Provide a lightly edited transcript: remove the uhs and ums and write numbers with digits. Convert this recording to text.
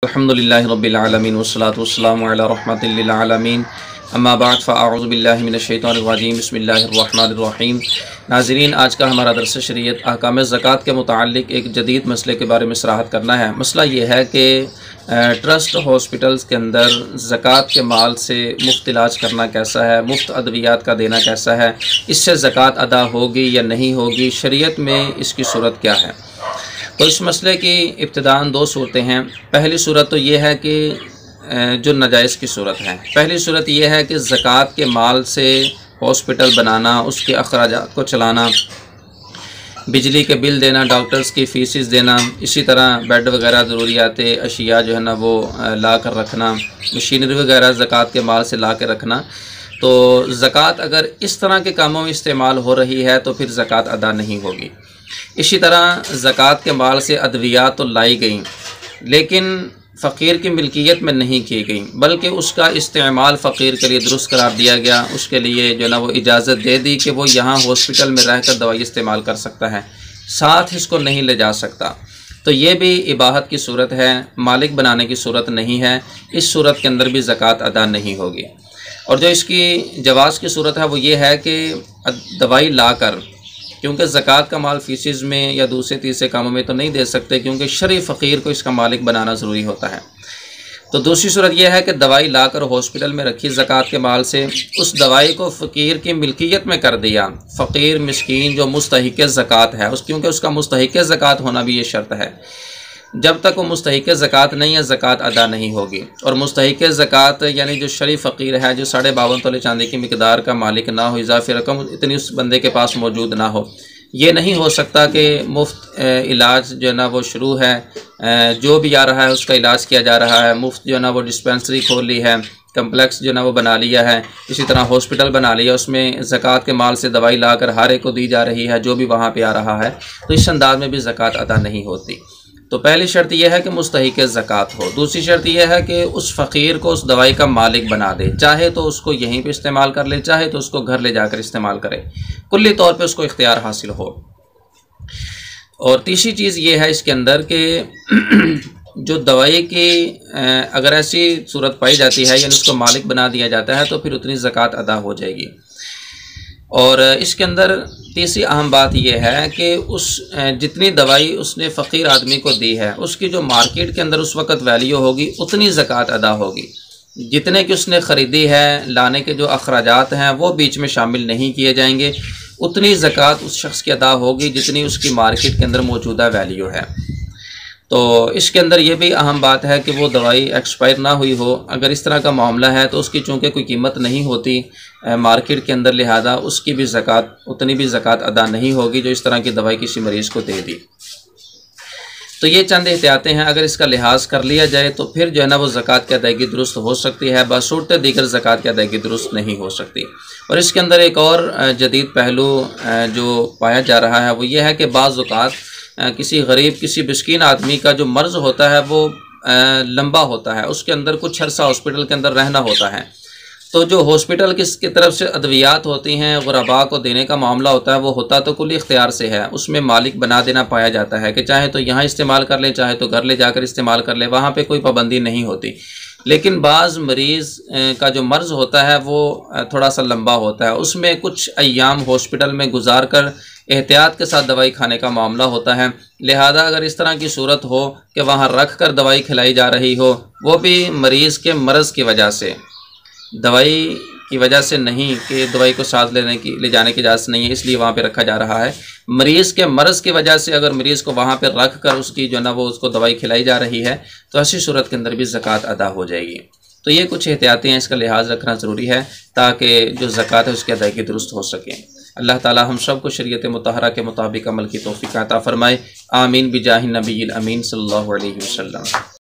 अल्हम्दुलिल्लाहि रब्बिल आलमीन वस्सलातु वस्सलामु अला रहमतिल लिल आलमीन अम्मा बाद फ़अऊज़ु बिल्लाहि मिनश शैतानिर रजीम बिस्मिल्लाहिर रहमानिर रहीम। नाज़रीन, आज का हमारा दर्स शरीयत अहकाम ज़कात के मुताल्लिक़ एक जदीद मसले के बारे में इस्राहत करना है। मसला ये है कि ट्रस्ट हॉस्पिटल्स के अंदर ज़कात के माल से मुफ्त इलाज करना कैसा है, मुफ्त अद्वियात का देना कैसा है, इससे ज़कात अदा होगी या नहीं होगी, शरीयत में इसकी सूरत क्या है। तो इस मसले की इब्तिदान दो सूरतें हैं। पहली सूरत तो ये है कि जो नाजायज़ की सूरत है। पहली सूरत यह है कि ज़कात के माल से हॉस्पिटल बनाना, उसके अखराजात को चलाना, बिजली के बिल देना, डॉक्टर्स की फ़ीसेस देना, इसी तरह बेड वगैरह ज़रूरियात अशिया जो है ना वो ला कर रखना, मशीनरी वगैरह ज़कात के माल से ला कर रखना। तो ज़कात अगर इस तरह के कामों में इस्तेमाल हो रही है तो फिर ज़कात अदा नहीं होगी। इसी तरह ज़कात के माल से अद्वियात तो लाई गई लेकिन फ़कीर की मिल्कियत में नहीं की गई, बल्कि उसका इस्तेमाल फ़कीर के लिए दुरुस्त करार दिया गया। उसके लिए जो ना वो इजाज़त दे दी कि वो यहाँ हॉस्पिटल में रहकर दवाई इस्तेमाल कर सकता है, साथ इसको नहीं ले जा सकता। तो ये भी इबाहत की सूरत है, मालिक बनाने की सूरत नहीं है। इस सूरत के अंदर भी ज़कात अदा नहीं होगी। और जो इसकी जवाज़ की सूरत है वो ये है कि दवाई ला कर, क्योंकि ज़कात का माल फ़ीसेस में या दूसरे तीसरे कामों में तो नहीं दे सकते, क्योंकि शरई फ़कीर को इसका मालिक बनाना ज़रूरी होता है। तो दूसरी सूरत यह है कि दवाई लाकर हॉस्पिटल में रखी ज़कात के माल से, उस दवाई को फ़कीर की मिल्कियत में कर दिया। फ़कीर मिस्कीन जो मुस्तहिक़ ज़कात है, क्योंकि उसका मुस्तहिक़ ज़कात होना भी ये शर्त है। जब तक वो मुस्तहिक़ ज़कात नहीं है, ज़कात अदा नहीं होगी। और मुस्तहिक़ ज़कात यानी जो शरई फ़कीर है, जो 52.5 तोले चांदी की मिकदार का मालिक ना हो, इजाफ़ी रकम इतनी उस बंदे के पास मौजूद ना हो। ये नहीं हो सकता कि मुफ्त इलाज जो है ना वो शुरू है, जो भी आ रहा है उसका इलाज किया जा रहा है। मुफ्त जो है ना वो डिस्पेंसरी खोल ली है, कम्प्लेक्स जो है ना वो बना लिया है, इसी तरह हॉस्पिटल बना लिया, उसमें ज़कात के माल से दवाई लाकर हर एक को दी जा रही है जो भी वहाँ पे आ रहा है। तो इस अंदाज में भी ज़कात अदा नहीं होती। तो पहली शर्त यह है कि मुस्तहिक़ ज़कात हो। दूसरी शर्त यह है कि उस फ़कीर को उस दवाई का मालिक बना दे, चाहे तो उसको यहीं पे इस्तेमाल कर ले, चाहे तो उसको घर ले जाकर इस्तेमाल करे, कुल्ली तौर पे उसको इख्तियार हासिल हो। और तीसरी चीज़ ये है इसके अंदर कि जो दवाई की अगर ऐसी सूरत पाई जाती है यानी उसको मालिक बना दिया जाता है तो फिर उतनी ज़कात अदा हो जाएगी। और इसके अंदर तीसरी अहम बात यह है कि उस जितनी दवाई उसने फ़कीर आदमी को दी है उसकी जो मार्केट के अंदर उस वक़्त वैल्यू होगी उतनी ज़कात अदा होगी। जितने की उसने ख़रीदी है, लाने के जो अखराजात हैं वो बीच में शामिल नहीं किए जाएंगे। उतनी ज़कात उस शख्स की अदा होगी जितनी उसकी मार्केट के अंदर मौजूदा वैल्यू है। तो इसके अंदर ये भी अहम बात है कि वो दवाई एक्सपायर ना हुई हो। अगर इस तरह का मामला है तो उसकी चूँकि कोई कीमत नहीं होती मार्केट के अंदर, लिहाजा उसकी भी ज़कात उतनी भी ज़कात अदा नहीं होगी जो इस तरह की दवाई किसी मरीज़ को दे दी। तो ये चंद एहतियातें हैं, अगर इसका लिहाज कर लिया जाए तो फिर जो है ना वो ज़कात की अदायगी दुरुस्त हो सकती है, बशर्ते दीगर ज़कात की अदायगी दुरुस्त नहीं हो सकती। और इसके अंदर एक और जदीद पहलू जो पाया जा रहा है वो ये है कि बाज़ औक़ात किसी गरीब, किसी मिस्कीन आदमी का जो मर्ज़ होता है वो लंबा होता है, उसके अंदर कुछ अर्सा हॉस्पिटल के अंदर रहना होता है। तो जो हॉस्पिटल की तरफ से अद्वियात होती हैं, गुरबा को देने का मामला होता है, वो होता तो कुल इख्तियार से है, उसमें मालिक बना देना पाया जाता है कि चाहे तो यहाँ इस्तेमाल कर ले, चाहे तो घर ले जाकर इस्तेमाल कर ले, वहाँ पे कोई पाबंदी नहीं होती। लेकिन बाज़ मरीज़ का जो मर्ज़ होता है वो थोड़ा सा लंबा होता है, उसमें कुछ अय्याम हॉस्पिटल में गुजार कर एहतियात के साथ दवाई खाने का मामला होता है। लिहाजा अगर इस तरह की सूरत हो कि वहाँ रख कर दवाई खिलाई जा रही हो, वो भी मरीज़ के मर्ज़ की वजह से, दवाई की वजह से नहीं कि दवाई को साथ ले जाने की इजाज़त नहीं है इसलिए वहाँ पे रखा जा रहा है, मरीज़ के मर्ज़ की वजह से अगर मरीज़ को वहाँ पे रख कर उसकी जो ना वो उसको दवाई खिलाई जा रही है तो ऐसी सूरत के अंदर भी ज़कात अदा हो जाएगी। तो ये कुछ एहतियातें हैं, इसका लिहाज रखना ज़रूरी है ताकि जो ज़कात है उसकी अदायगी दुरुस्त हो सके। अल्लाह ताला हम सब को शरीयत मुतहरा के मुताबिक अमल की तौफ़ीक़ अता फ़रमाए। आमीन बिजाहि नबील अमीन सल्लल्लाहु अलैहि वसल्लम।